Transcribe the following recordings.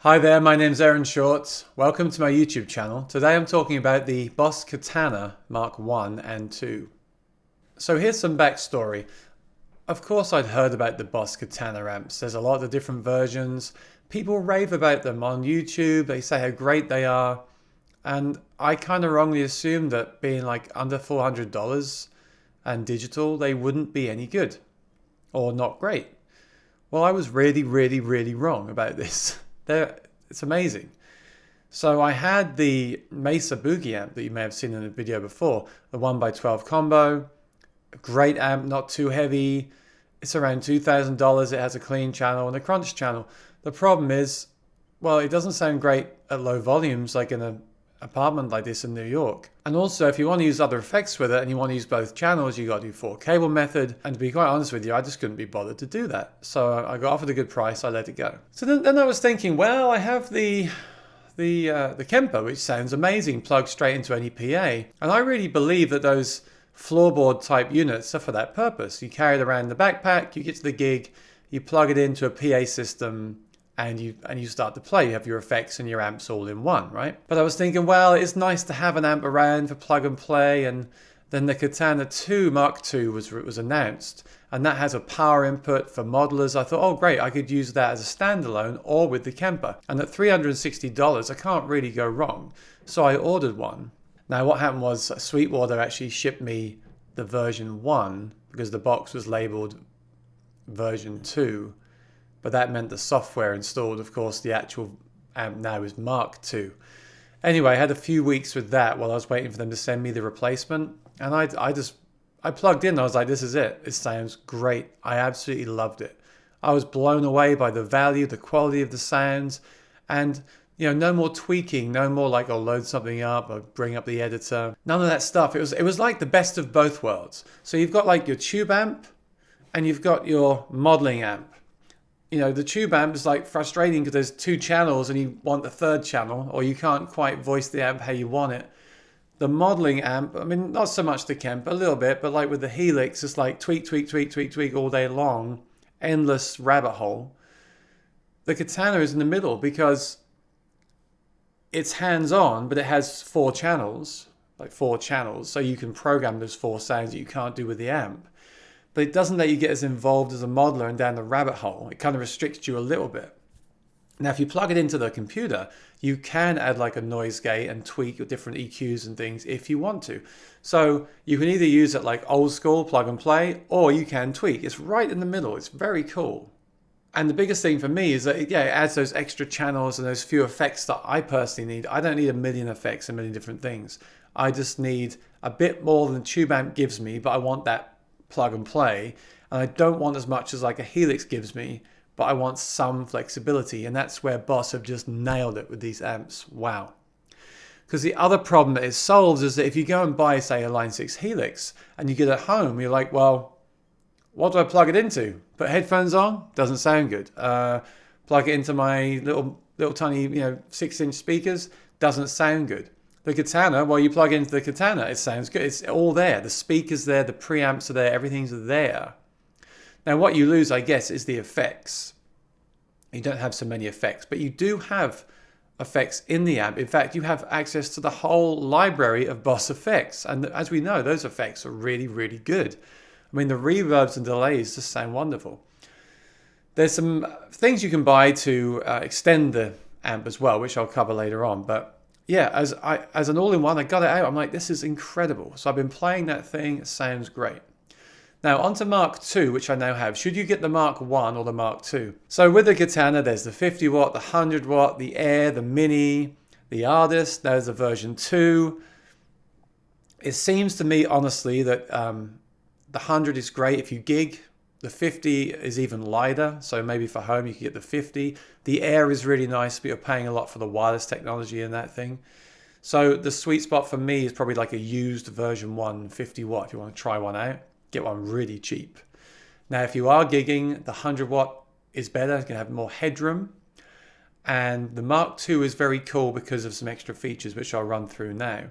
Hi there, my name's Aaron Shorts. Welcome to my YouTube channel. Today I'm talking about the Boss Katana Mark 1 and 2. So here's some backstory. Of course I'd heard about the Boss Katana amps. There's a lot of different versions. People rave about them on YouTube. They say how great they are. And I kind of wrongly assumed that being like under $400 and digital, they wouldn't be any good or not great. Well, I was really wrong about this. It's amazing. So I had the Mesa Boogie amp that you may have seen in a video before, the 1x12 combo, a great amp, not too heavy. It's around $2,000. It has a clean channel and a crunch channel. The problem is, well, it doesn't sound great at low volumes like in an apartment like this in New York. And also, if you want to use other effects with it and you want to use both channels, you got to do 4-cable method. And to be quite honest with you, I just couldn't be bothered to do that. So I got offered a good price, I let it go. So then I was thinking, well, I have the Kemper, which sounds amazing, plugged straight into any PA. And I really believe that those floorboard type units are for that purpose. You carry it around in the backpack, you get to the gig, you plug it into a PA system, and you start to play. You have your effects and your amps all in one, right? But I was thinking, well, it's nice to have an amp around for plug and play. And then the Katana 2 Mark II was announced, and that has a power input for modelers. I thought, oh great, I could use that as a standalone or with the Kemper. And at $360, I can't really go wrong. So I ordered one. Now what happened was Sweetwater actually shipped me the version 1 because the box was labeled version 2. But that meant the software installed, of course, the actual amp now is Mark II. Anyway, I had a few weeks with that while I was waiting for them to send me the replacement. And I plugged in, I was like, this is it. It sounds great. I absolutely loved it. I was blown away by the value, the quality of the sounds. And, you know, no more tweaking, no more like I'll load something up or bring up the editor. None of that stuff. It was like the best of both worlds. So you've got like your tube amp and you've got your modeling amp. You know, the tube amp is like frustrating because there's 2 channels and you want the 3rd channel, or you can't quite voice the amp how you want it. The modeling amp, I mean, not so much the Kemp, a little bit, but like with the Helix, it's like tweak all day long, endless rabbit hole. The Katana is in the middle because it's hands-on, but it has 4 channels, so you can program those 4 sounds that you can't do with the amp. But it doesn't let you get as involved as a modeler and down the rabbit hole. It kind of restricts you a little bit. Now, if you plug it into the computer, you can add like a noise gate and tweak your different EQs and things if you want to. So you can either use it like old school, plug and play, or you can tweak. It's right in the middle. It's very cool. And the biggest thing for me is that it adds those extra channels and those few effects that I personally need. I don't need a million effects, a million different things. I just need a bit more than the tube amp gives me, but I want that plug and play, and I don't want as much as like a Helix gives me, but I want some flexibility, and that's where Boss have just nailed it with these amps. Wow. Because the other problem that it solves is that if you go and buy, say, a Line 6 Helix and you get it home, you're like, well, what do I plug it into? Put headphones on? Doesn't sound good. Plug it into my little tiny 6-inch speakers? Doesn't sound good. The Katana, well, you plug into the Katana, it sounds good. It's all there. The speakers there, the preamps are there, everything's there. Now, what you lose, I guess, is the effects. You don't have so many effects, but you do have effects in the amp. In fact, you have access to the whole library of Boss effects. And as we know, those effects are really good. I mean, the reverbs and delays just sound wonderful. There's some things you can buy to extend the amp as well, which I'll cover later on. But yeah, as an all-in-one, I got it out. I'm like, this is incredible. So I've been playing that thing. It sounds great. Now, onto Mark II, which I now have. Should you get the Mark I or the Mark II? So with the Katana, there's the 50 watt, the 100 watt, the Air, the Mini, the Artist. There's the version 2. It seems to me, honestly, that the 100 is great if you gig. The 50 is even lighter, so maybe for home you could get the 50. The Air is really nice, but you're paying a lot for the wireless technology in that thing. So the sweet spot for me is probably like a used version 1, 50 watt. If you want to try one out, get one really cheap. Now, if you are gigging, the 100 watt is better. It's going to have more headroom. And the Mark II is very cool because of some extra features, which I'll run through now.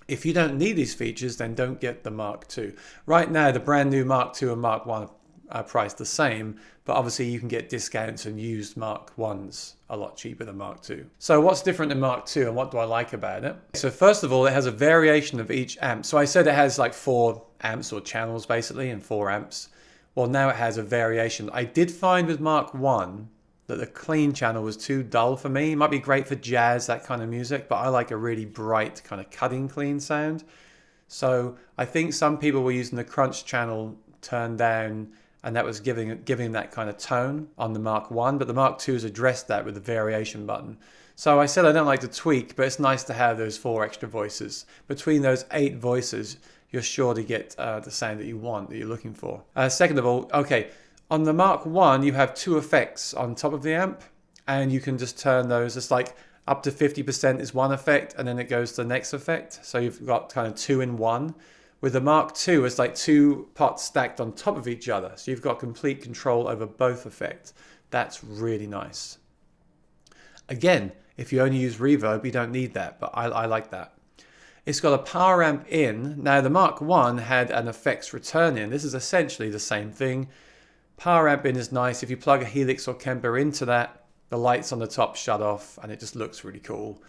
If you don't need these features, then don't get the Mark II. Right now, the brand new Mark II and Mark I priced the same, but obviously you can get discounts and used Mark 1s a lot cheaper than Mark 2. So what's different in Mark 2 and what do I like about it? So first of all, it has a variation of each amp. So I said it has like 4 amps or channels basically and 4 amps. Well, now it has a variation. I did find with Mark 1 that the clean channel was too dull for me. It might be great for jazz, that kind of music, but I like a really bright kind of cutting clean sound. So I think some people were using the crunch channel turned down, and that was giving that kind of tone on the Mark 1, but the Mark 2 has addressed that with the variation button. So I said I don't like to tweak, but it's nice to have those 4 extra voices. Between those 8 voices, you're sure to get the sound that you want, that you're looking for. Second of all, okay, on the Mark 1, you have 2 effects on top of the amp, and you can just turn those. It's like up to 50% is one effect, and then it goes to the next effect. So you've got kind of 2 in 1. With the Mark II, it's like 2 pots stacked on top of each other. So you've got complete control over both effects. That's really nice. Again, if you only use reverb, you don't need that, but I like that. It's got a power amp in. Now the Mark I had an effects return in. This is essentially the same thing. Power amp in is nice. If you plug a Helix or Kemper into that, the lights on the top shut off and it just looks really cool.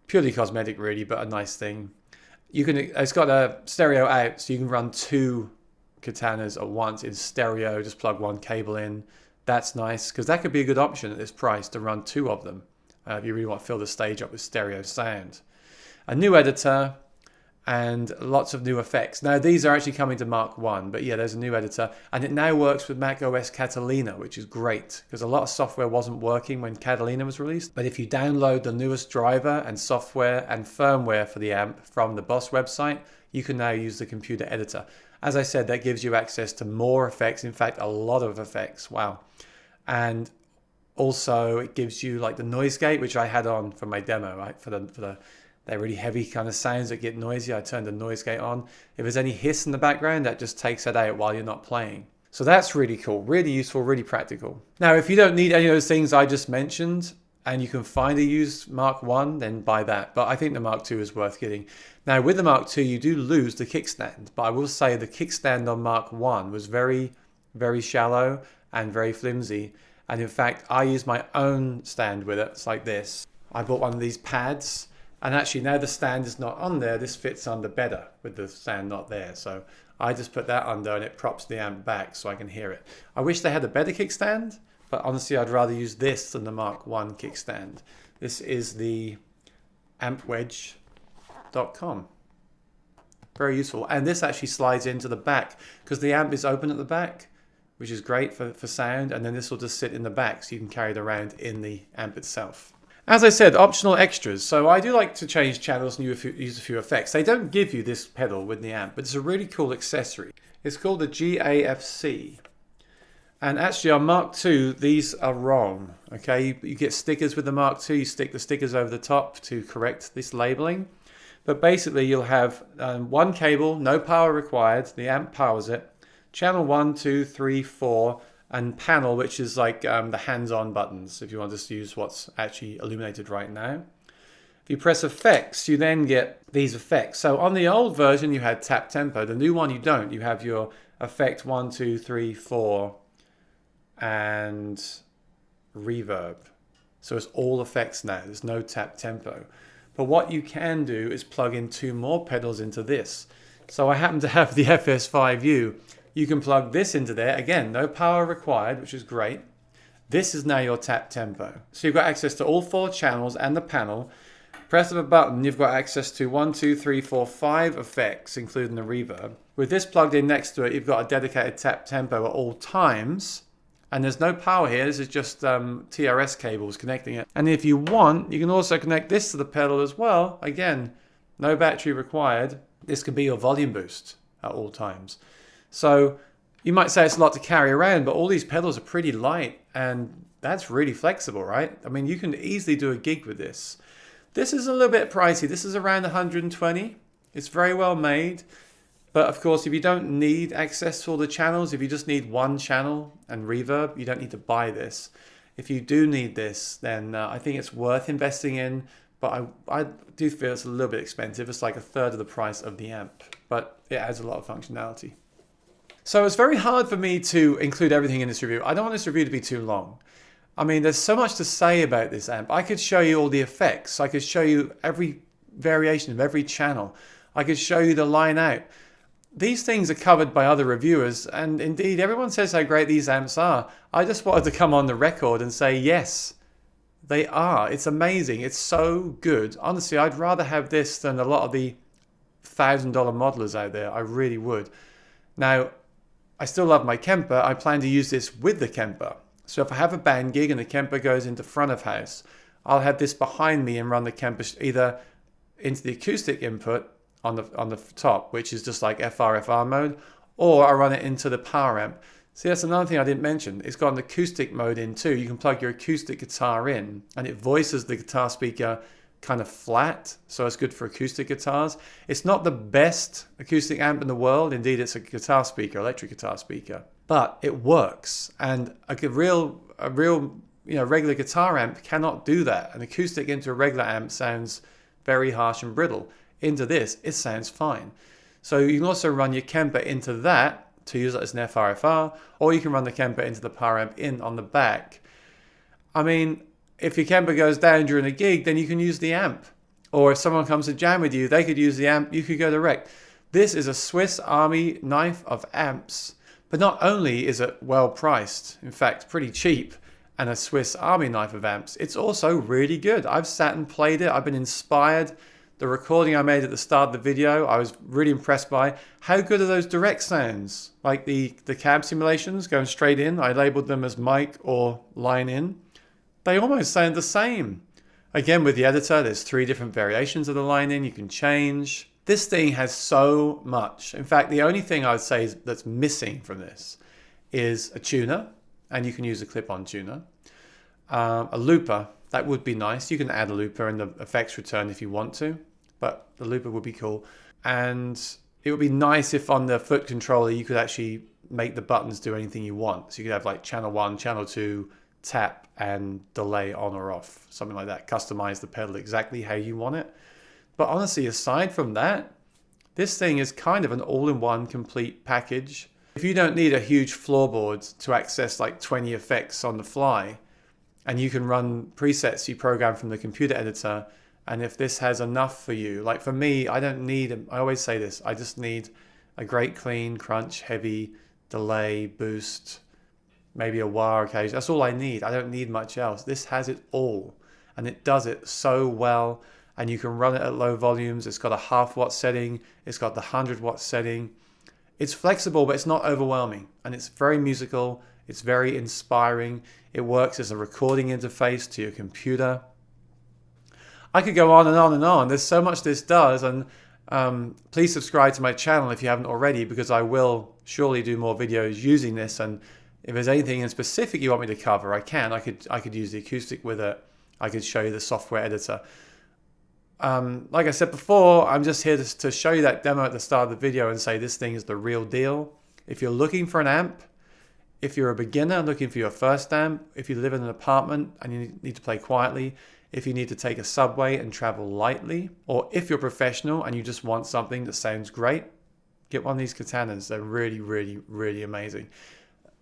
Purely cosmetic really, but a nice thing. It's got a stereo out, so you can run 2 Katanas at once in stereo, just plug 1 cable in. That's nice, because that could be a good option at this price to run 2 of them, if you really want to fill the stage up with stereo sound. A new editor, and lots of new effects. Now these are actually coming to Mark 1, but yeah, there's a new editor, and it now works with Mac OS Catalina, which is great, because a lot of software wasn't working when Catalina was released. But if you download the newest driver and software and firmware for the amp from the Boss website, you can now use the computer editor. As I said, that gives you access to more effects, in fact, a lot of effects, wow. And also it gives you like the noise gate, which I had on for my demo, right, for they're really heavy kind of sounds that get noisy. I turned the noise gate on. If there's any hiss in the background, that just takes it out while you're not playing. So that's really cool, really useful, really practical. Now, if you don't need any of those things I just mentioned, and you can find a used Mark 1, then buy that. But I think the Mark 2 is worth getting. Now, with the Mark 2, you do lose the kickstand. But I will say the kickstand on Mark 1 was very, very shallow and very flimsy. And in fact, I use my own stand with it. It's like this. I bought one of these pads. And actually now the stand is not on there, this fits under better with the stand not there. So I just put that under and it props the amp back so I can hear it. I wish they had a better kickstand, but honestly I'd rather use this than the Mark 1 kickstand. This is the ampwedge.com. Very useful. And this actually slides into the back because the amp is open at the back, which is great for sound. And then this will just sit in the back so you can carry it around in the amp itself. As I said, optional extras. So I do like to change channels and use a few effects. They don't give you this pedal with the amp, but it's a really cool accessory. It's called the GAFC. And actually on Mark II, these are wrong. Okay, you get stickers with the Mark II. You stick the stickers over the top to correct this labeling. But basically you'll have 1 cable, no power required. The amp powers it. Channel 1, 2, 3, 4. And panel, which is like the hands-on buttons, if you want to use what's actually illuminated right now. If you press effects, you then get these effects. So on the old version, you had tap tempo. The new one, you don't. You have your effect 1, 2, 3, 4, and reverb. So it's all effects now. There's no tap tempo. But what you can do is plug in 2 more pedals into this. So I happen to have the FS5U. You can plug this into there. Again, no power required, which is great. This is now your tap tempo. So you've got access to all 4 channels and the panel. Press of a button, you've got access to 1, 2, 3, 4, 5 effects, including the reverb. With this plugged in next to it, you've got a dedicated tap tempo at all times. And there's no power here. This is just TRS cables connecting it. And if you want, you can also connect this to the pedal as well. Again, no battery required. This can be your volume boost at all times. So you might say it's a lot to carry around, but all these pedals are pretty light and that's really flexible, right? I mean, you can easily do a gig with this. This is a little bit pricey. This is around 120. It's very well made. But of course, if you don't need access to all the channels, if you just need 1 channel and reverb, you don't need to buy this. If you do need this, then I think it's worth investing in. But I do feel it's a little bit expensive. It's like 1/3 of the price of the amp, but it adds a lot of functionality. So it's very hard for me to include everything in this review. I don't want this review to be too long. I mean, there's so much to say about this amp. I could show you all the effects. I could show you every variation of every channel. I could show you the line out. These things are covered by other reviewers, and indeed everyone says how great these amps are. I just wanted to come on the record and say yes, they are. It's amazing. It's so good. Honestly, I'd rather have this than a lot of the $1,000 modelers out there. I really would. Now, I still love my Kemper. I plan to use this with the Kemper. So if I have a band gig and the Kemper goes into front of house, I'll have this behind me and run the Kemper either into the acoustic input on the top, which is just like FR mode, or I run it into the power amp. See, that's another thing I didn't mention. It's got an acoustic mode in too. You can plug your acoustic guitar in and it voices the guitar speaker kind of flat, so it's good for acoustic guitars. It's not the best acoustic amp in the world. Indeed, it's a guitar speaker, electric guitar speaker, but it works. And a real regular guitar amp cannot do that. An acoustic into a regular amp sounds very harsh and brittle. Into this, it sounds fine. So you can also run your Kemper into that to use it as an FR, or you can run the Kemper into the power amp in on the back. I mean, if your Kemper goes down during a gig, then you can use the amp. Or if someone comes to jam with you, they could use the amp, you could go direct. This is a Swiss Army knife of amps. But not only is it well priced, in fact pretty cheap, and a Swiss Army knife of amps, it's also really good. I've sat and played it, I've been inspired. The recording I made at the start of the video, I was really impressed by. How good are those direct sounds? Like the cab simulations going straight in, I labeled them as mic or line in. They almost sound the same. Again, with the editor, there's 3 different variations of the line in you can change. This thing has so much. In fact, the only thing I would say that's missing from this is a tuner, and you can use a clip-on tuner. A looper, that would be nice. You can add a looper in the effects return if you want to, but the looper would be cool. And it would be nice if on the foot controller you could actually make the buttons do anything you want. So you could have like channel 1, channel 2, tap and delay on or off, something like that. Customize the pedal exactly how you want it. But honestly, aside from that, this thing is kind of an all-in-one complete package. If you don't need a huge floorboard to access like 20 effects on the fly, and you can run presets you program from the computer editor, and if this has enough for you, like for me, I don't need, I always say this, I just need a great clean, crunch, heavy, delay, boost, maybe a wah occasion. That's all I need. I don't need much else. This has it all, and it does it so well, and you can run it at low volumes. It's got a 1/2 watt setting. It's got the 100 watt setting. It's flexible, but it's not overwhelming, and it's very musical. It's very inspiring. It works as a recording interface to your computer. I could go on and on and on. There's so much this does, and please subscribe to my channel if you haven't already, because I will surely do more videos using this, and if there's anything in specific you want me to cover, I can. I could use the acoustic with it. I could show you the software editor. Like I said before, I'm just here to show you that demo at the start of the video and say this thing is the real deal. If you're looking for an amp, if you're a beginner looking for your first amp, if you live in an apartment and you need to play quietly, if you need to take a subway and travel lightly, or if you're professional and you just want something that sounds great, get one of these Katanas. They're really, really, really amazing.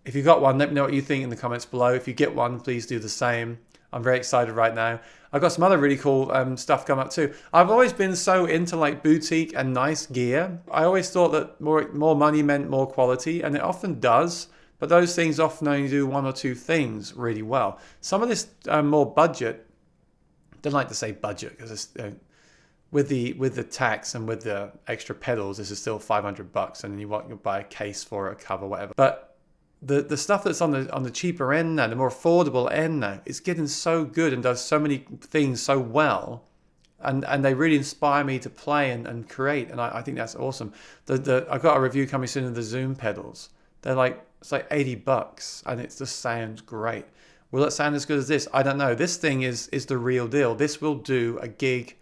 If you got one, let me know what you think in the comments below. If you get one, please do the same. I'm very excited right now. I've got some other really cool stuff coming up too. I've always been so into like boutique and nice gear. I always thought that more money meant more quality, and it often does. But those things often only do 1 or 2 things really well. Some of this more budget, don't like to say budget because it's with the tax and with the extra pedals, this is still $500, and then you want to buy a case for it, a cover, whatever. But the stuff that's on the cheaper end now, the more affordable end now, it's getting so good and does so many things so well, and they really inspire me to play and create, and I think that's awesome. I've got a review coming soon of the Zoom pedals. They're like, it's like $80, and it just sounds great. Will it sound as good as this? I don't know. This thing is the real deal. This will do a gig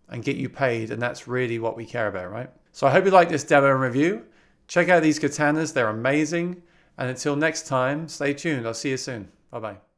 and get you paid, and that's really what we care about, right? So I hope you like this demo and review. Check out these Katanas. They're amazing. And until next time, stay tuned. I'll see you soon. Bye-bye.